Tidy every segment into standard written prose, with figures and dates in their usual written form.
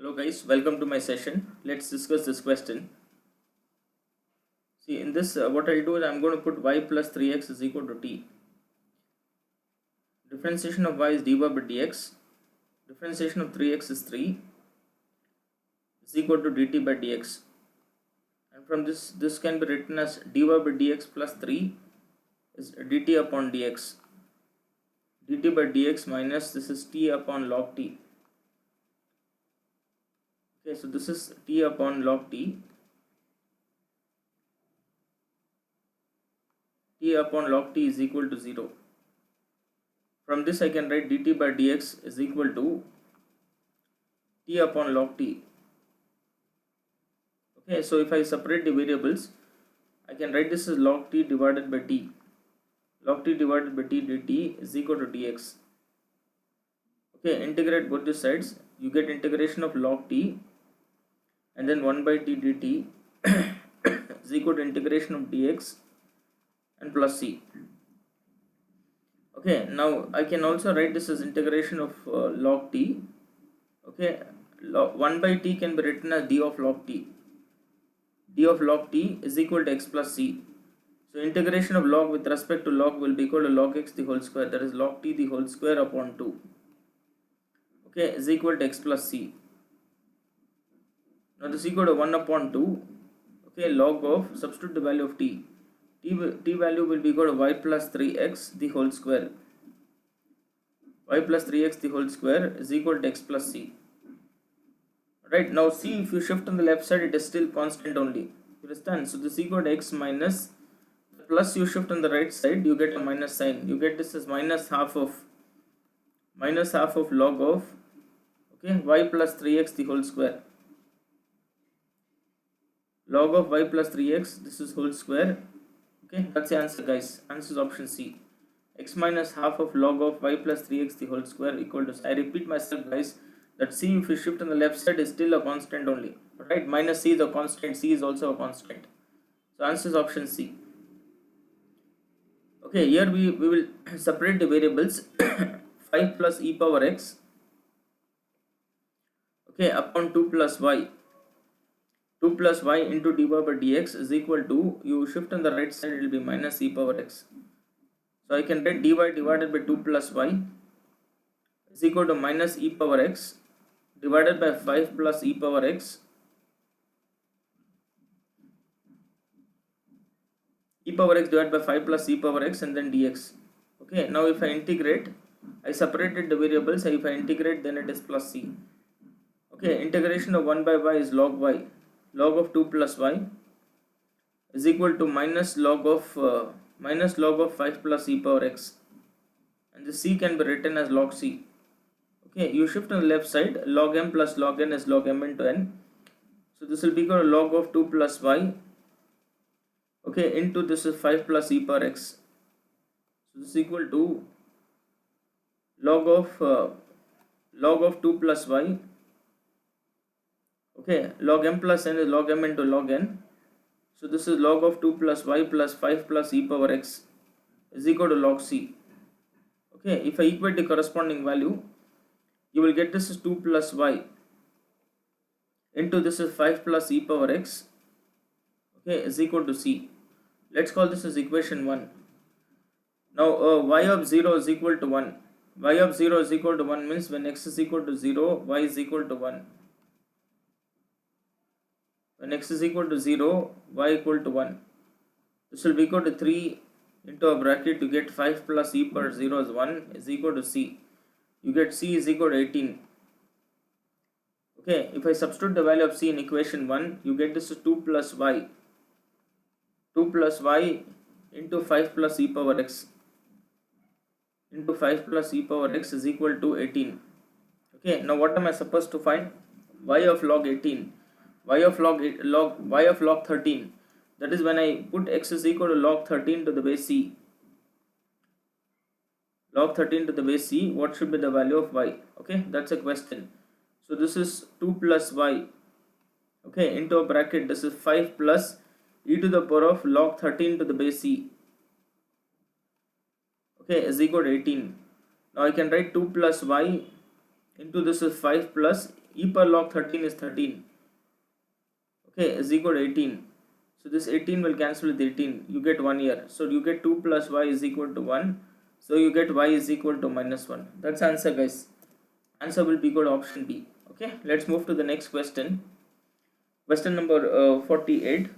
Hello guys, welcome to my session. Let's discuss this question. See, in this what I'll do is I'm going to put y plus 3x is equal to t. Differentiation of y is dy by dx. Differentiation of 3x is 3 is equal to dt by dx. And from this can be written as dy by dx plus 3 is dt upon dx. dt by dx minus this is t upon log t. Okay, so this is t upon log t. T upon log t is equal to 0. From this I can write dt by dx is equal to t upon log t. Okay, so if I separate the variables, I can write this as log t divided by t. Log t divided by t dt is equal to dx. Okay, integrate both the sides. You get integration of log t and then 1 by t dt is equal to integration of dx and plus c. Okay, now I can also write this as integration of log t. Okay, 1 by t can be written as d of log t. D of log t is equal to x plus c. So integration of log with respect to log will be equal to log x the whole square, that is log t the whole square upon 2. Okay, is equal to x plus c. Now this is equal to 1 upon 2. Okay, log of, substitute the value of t. T value will be equal to y plus 3x the whole square. Y plus 3x the whole square is equal to x plus c. Right, now c, if you shift on the left side, it is still constant only. You understand? So this is equal to x minus, plus you shift on the right side, you get a minus sign. You get this as minus half of log of, okay, y plus 3x the whole square. Log of y plus 3x, this is whole square. Okay, that's the answer guys. Answer is option C. X minus half of log of y plus 3x the whole square equal to, I repeat myself guys, that c if you shift on the left side is still a constant only. Right, minus c is a constant, c is also a constant. So answer is option C. Okay, here we will separate the variables 5 plus e power x, okay, upon 2 plus y. 2 plus y into dy by dx is equal to, you shift on the right side, it will be minus e power x. So I can write dy divided by 2 plus y is equal to minus e power x divided by 5 plus e power x. E power x divided by 5 plus e power x and then dx. Okay, now if I integrate, I separated the variables. If I integrate, then it is plus c. Okay, integration of 1 by y is log y. Log of 2 plus y is equal to minus log of 5 plus e power x, and the c can be written as log c. Okay, you shift on the left side, log m plus log n is log m into n. So this will be equal to log of 2 plus y, okay, into this is 5 plus e power x. So this is equal to log of 2 plus y, okay, log m plus n is log m into log n. So this is log of 2 plus y plus 5 plus e power x is equal to log c. Okay, if I equate the corresponding value, you will get this is 2 plus y into this is 5 plus e power x, okay, is equal to c. Let's call this as equation 1. Now y of 0 is equal to 1. Y of 0 is equal to 1 means when x is equal to 0, y is equal to 1. When x is equal to 0, y equal to 1. This will be equal to 3 into a bracket, you get 5 plus e power 0 is 1 is equal to c. You get c is equal to 18. Okay, if I substitute the value of c in equation 1, you get this is 2 plus y. 2 plus y into 5 plus e power x into 5 plus e power x is equal to 18. Okay, now what am I supposed to find? Y of log 18. Y of log 13. That is when I put x is equal to log 13 to the base c. Log 13 to the base c, what should be the value of y? Okay, that's a question. So this is 2 plus y, okay, into a bracket, this is 5 plus e to the power of log 13 to the base c, okay, is equal to 18. Now I can write 2 plus y into this is 5 plus e per log 13 is 13, okay, is equal to 18. So this 18 will cancel with 18, you get 1 here. So you get 2 plus y is equal to 1. So you get y is equal to minus 1. That's answer, guys. Answer will be equal to option B. Okay, let's move to the next question. Question number 48.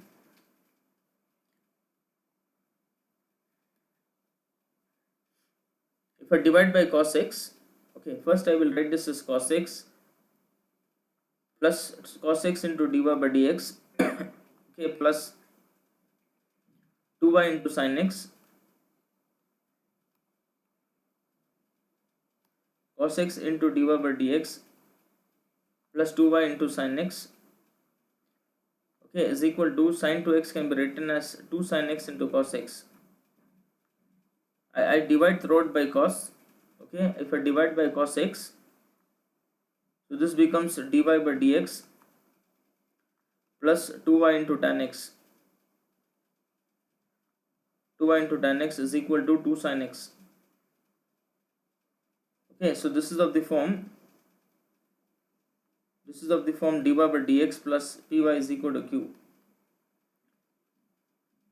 If I divide by cos x, okay, first I will write this as cos x plus cos x into dy by dx, okay, plus 2y into sin x, cos x into dy by dx plus 2y into sin x, okay, is equal to sin 2x can be written as 2 sin x into cos x. I divide throughout by cos, okay, if I divide by cos x, so this becomes dy by dx plus 2y into tan x. 2y into tan x is equal to 2 sin x. Okay, so this is of the form dy by dx plus py is equal to q.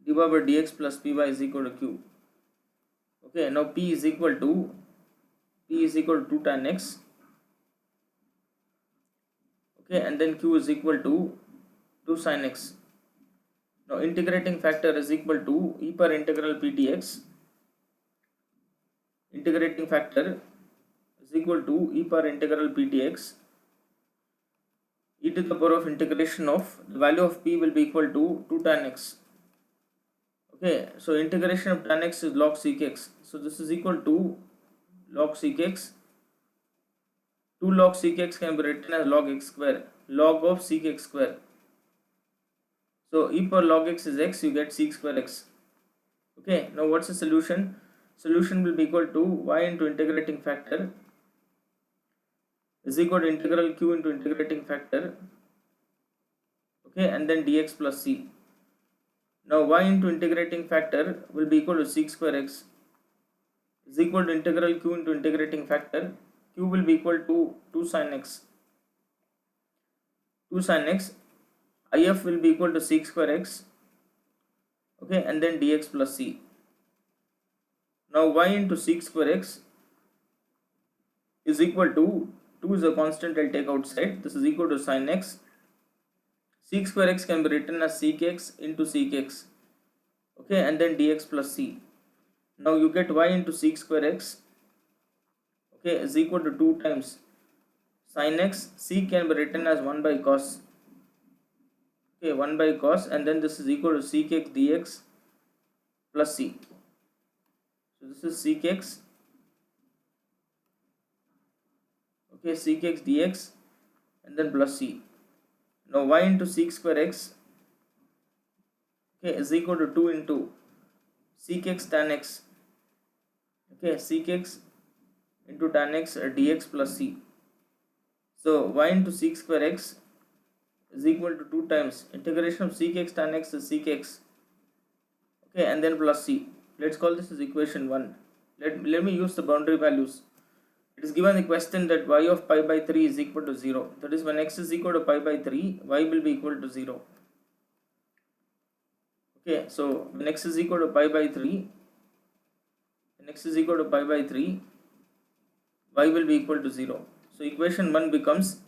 dy by dx plus py is equal to q. Okay, now p is equal to 2 tan x. Okay, and then q is equal to 2 sin x. Now integrating factor is equal to e per integral p dx. Integrating factor is equal to e per integral p dx. E to the power of integration of the value of p will be equal to 2 tan x. Okay, so integration of tan x is log sec x. So this is equal to log sec x. 2 log sec x can be written as log x square, log of sec x square. So e per log x is x, you get sec square x. Okay, now what's the solution? Solution will be equal to y into integrating factor is equal to integral q into integrating factor, okay, and then dx plus c. Now y into integrating factor will be equal to sec square x is equal to integral q into integrating factor. Q will be equal to 2 sin x. 2 sin x. If will be equal to sec square x, okay, and then dx plus c. Now y into sec square x is equal to 2 is a constant, I'll take outside. This is equal to sin x. Sec square x can be written as sec x into sec x, okay, and then dx plus c. Now you get y into sec square x, okay, is equal to 2 times sin x. C can be written as 1 by cos, okay, 1 by cos, and then this is equal to sec x dx plus c. So this is sec x, okay, sec x dx and then plus c. Now y into sec square x, okay, is equal to 2 into sec x tan x, okay, sec x into tan x dx plus c. So y into sec square x is equal to 2 times integration of sec x tan x is sec x, okay, and then plus c. Let's call this as equation 1. Let me use the boundary values. It is given the question that y of pi by 3 is equal to 0. That is, when x is equal to pi by 3, y will be equal to 0. Okay, so when x is equal to pi by 3, y will be equal to 0. So equation 1 becomes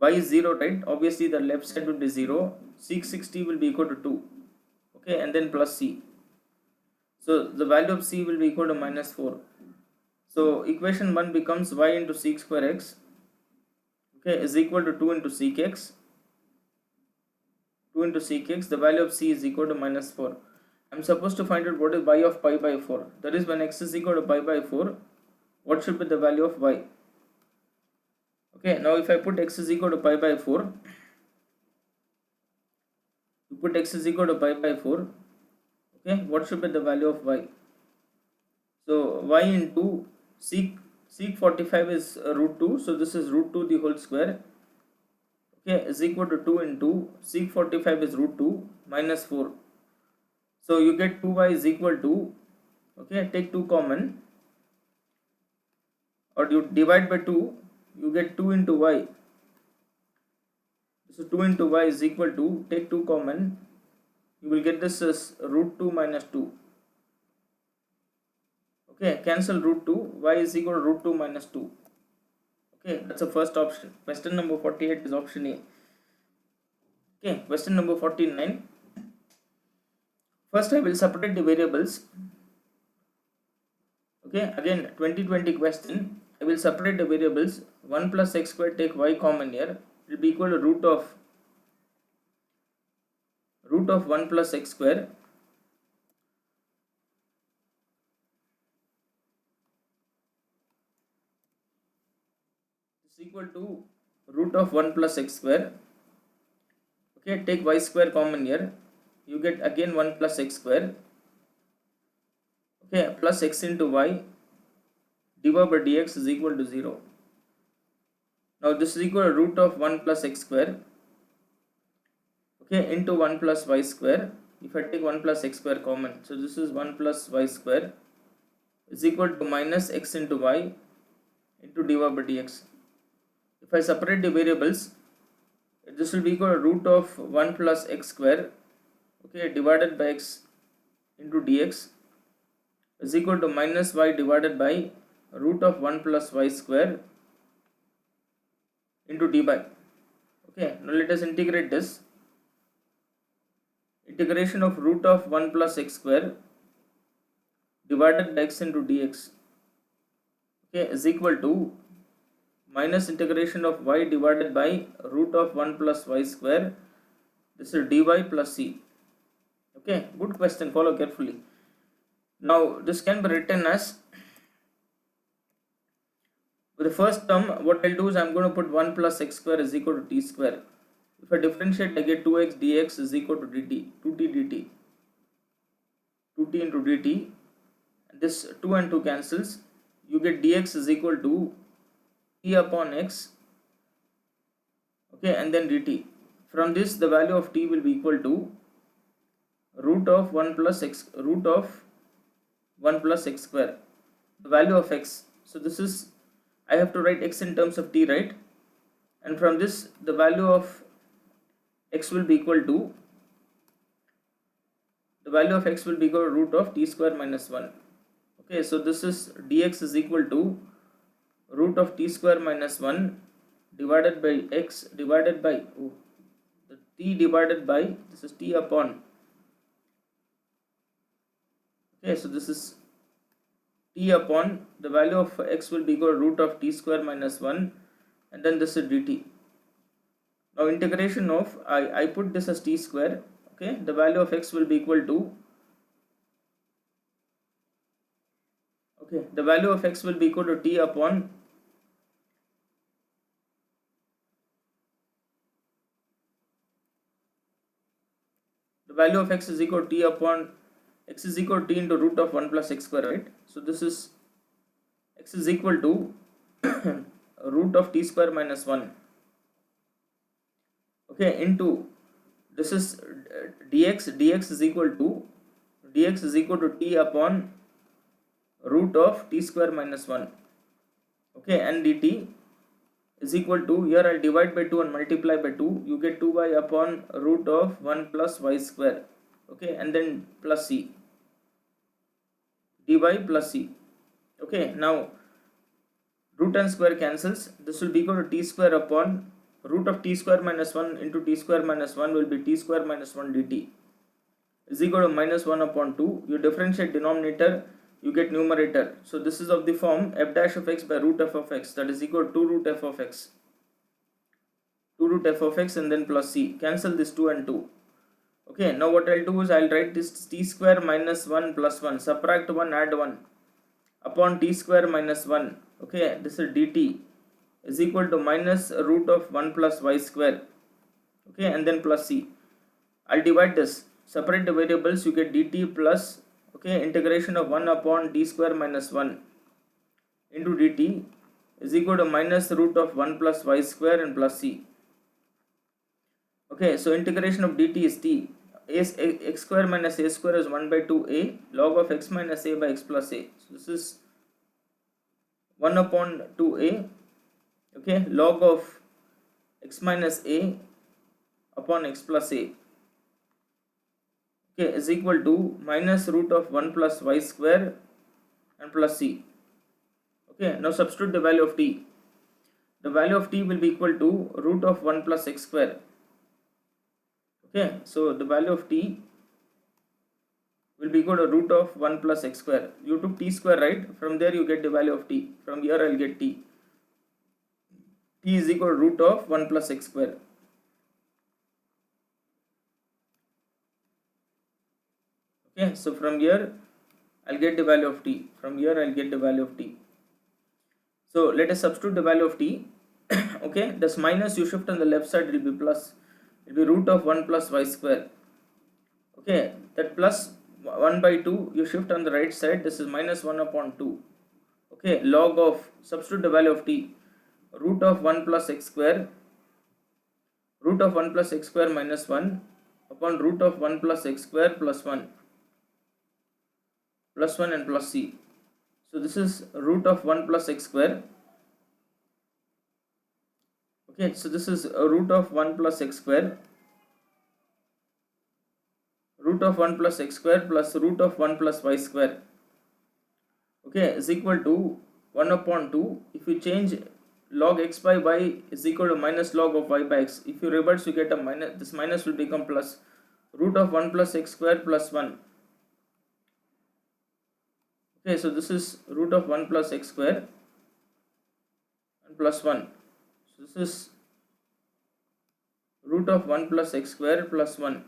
y is 0, right? Obviously the left side will be 0. Sec 60 will be equal to 2. Okay, and then plus c. So the value of c will be equal to minus 4. So equation 1 becomes y into sec square x, okay, is equal to 2 into sec x. 2 into sec x, the value of c is equal to minus 4. I am supposed to find out what is y of pi by 4. That is, when x is equal to pi by 4, what should be the value of y? Okay, now if I put x is equal to pi by 4, you put x is equal to pi by 4, okay, what should be the value of y? So y into sec 45 is root 2, so this is root 2 the whole square, okay, is equal to 2 into sec 45 is root 2 minus 4. So you get 2y is equal to, okay, take 2 common, or you divide by 2, you get 2 into y. So 2 into y is equal to, take 2 common, you will get this as root 2 minus 2. Okay, cancel root 2, y is equal to root 2 minus 2. Okay, that's the first option. Question number 48 is option A. Okay, question number 49. First I will separate the variables. Okay, again 2020 question. I will separate the variables. 1 plus x squared, take y common here. It will be equal to root of 1 plus x square is equal to root of 1 plus x square. Okay, take y square common here. You get again 1 plus x square. Okay, plus x into y dy by dx is equal to 0. Now this is equal to root of 1 plus x square. Okay, into 1 plus y square. If I take 1 plus x square common, so this is 1 plus y square is equal to minus x into y into dy by dx. If I separate the variables, this will be equal to root of 1 plus x square, okay, divided by x into dx is equal to minus y divided by root of 1 plus y square into dy. Okay, now let us integrate this. Integration of root of 1 plus x square divided by x into dx, okay, is equal to minus integration of y divided by root of 1 plus y square. This is dy plus c. Okay, good question, follow carefully. Now this can be written as, with the first term, what I'll do is I'm going to put 1 plus x square is equal to t square. If I differentiate, I get 2x dx is equal to dt, 2t dt, 2t into dt, and this 2 and 2 cancels. You get dx is equal to t upon x, okay, and then dt. From this, the value of t will be equal to root of 1 plus x, root of 1 plus x square, the value of x. So this is, I have to write x in terms of t, right? And from this, the value of x will be equal to, the value of x will be equal to root of t square minus 1. Okay, so this is dx is equal to root of t square minus 1 divided by x divided by the t divided by, this is t upon, okay, so this is t upon, the value of x will be equal to root of t square minus 1, and then this is dt. Now integration of, I put this as t square, okay, the value of x will be equal to, okay, the value of x will be equal to t upon, the value of x is equal to t upon, x is equal to t into root of 1 plus x square, right? So this is, x is equal to root of t square minus 1, okay, into, this is dx is equal to t upon root of t square minus 1, okay, and dt is equal to, here I'll divide by 2 and multiply by 2, you get 2y upon root of 1 plus y square, okay, and then plus c, dy plus c. Okay, now root and square cancels, this will be equal to t square upon root of t square minus 1 into t square minus 1 will be t square minus 1 dt is equal to minus 1 upon 2. You differentiate denominator, you get numerator. So this is of the form f dash of x by root f of x, that is equal to 2 root f of x, 2 root f of x, and then plus c. Cancel this 2 and 2. Okay, now what I'll do is I'll write this t square minus 1 plus 1, subtract 1, add 1 upon t square minus 1. Okay, this is dt is equal to minus root of 1 plus y square, okay, and then plus c. I'll divide this, separate the variables, you get dt plus, okay, integration of 1 upon t square minus 1 into dt is equal to minus root of 1 plus y square and plus c. Okay, so integration of dt is t, x square minus a square is 1 by 2a log of x minus a by x plus a. So this is 1 upon 2a Okay, log of x minus a upon x plus a, okay, is equal to minus root of 1 plus y square and plus c. Okay, now substitute the value of t. The value of t will be equal to root of 1 plus x square. Okay, so the value of t will be equal to root of 1 plus x square. You took t square, right? From there you get the value of t. From here I'll get t. T is equal to root of 1 plus x square. Okay, so from here I'll get the value of t. From here I'll get the value of t. So let us substitute the value of t. Okay, this minus you shift on the left side, it will be plus. It will be root of 1 plus y square. Okay, that plus 1 by 2 you shift on the right side, this is minus 1 upon 2. Okay, log of, substitute the value of t, root of 1 plus x square, root of 1 plus x square minus 1 upon root of 1 plus x square plus 1 and plus c. So this is root of 1 plus x square. Okay, so this is a root of 1 plus x square, root of 1 plus x square plus root of 1 plus y square. Okay, is equal to 1 upon 2. If you change log x by y is equal to minus log of y by x. If you reverse, you get a minus, this minus will become plus root of 1 plus x square plus 1. Okay, so this is root of 1 plus x square and plus 1. So this is root of 1 plus x square plus 1.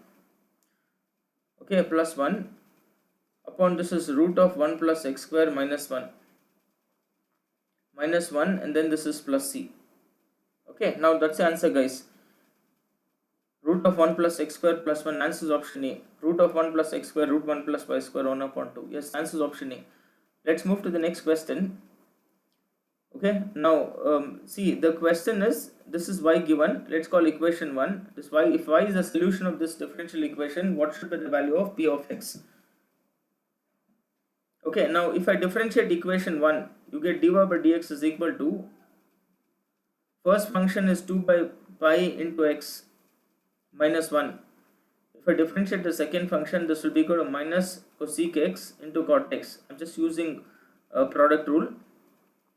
Okay, plus 1 upon this is root of 1 plus x square minus 1 and then this is plus c. Okay, now that's the answer, guys. Root of 1 plus x square plus 1, answer is option A. Root of 1 plus x square, root 1 plus y square, 1 upon 2. Yes, answer is option A. Let's move to the next question. Okay, now see, the question is, this is y given, let's call equation 1. This y, if y is the solution of this differential equation, what should be the value of p of x? Okay, now if I differentiate equation 1, you get dy by dx is equal to, first function is 2 by pi into x minus 1. If I differentiate the second function, this will be equal to minus cosec x into cot x. I'm just using a product rule.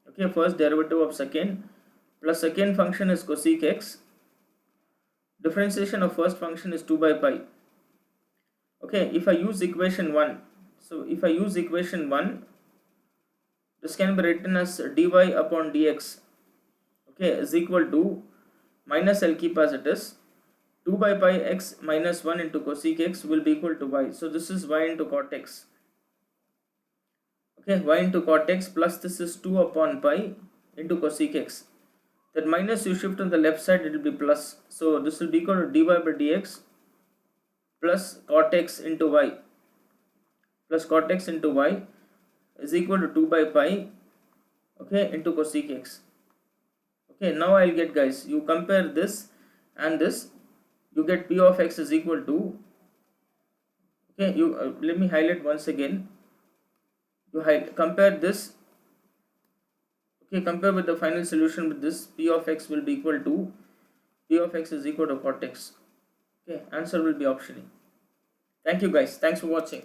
Okay, first derivative of second plus second function is cosec x. Differentiation of first function is 2 by pi. Okay, if I use equation 1, so if I use equation 1, this can be written as dy upon dx, okay, is equal to minus, I'll keep as it is, 2 by pi x minus 1 into cosec x will be equal to y. So this is y into cot x. Okay, y into cot x plus this is 2 upon pi into cosec x. That minus you shift on the left side, it will be plus. So this will be equal to dy by dx plus cot x into y is equal to 2 by pi, okay, into cosec x. Okay, now I'll get, guys, you compare this and this, you get p of x is equal to, okay, you let me highlight once again. You compare this, okay, compare with the final solution with this, p of x will be equal to, p of x is equal to cot x. Okay, answer will be option A. Thank you, guys. Thanks for watching.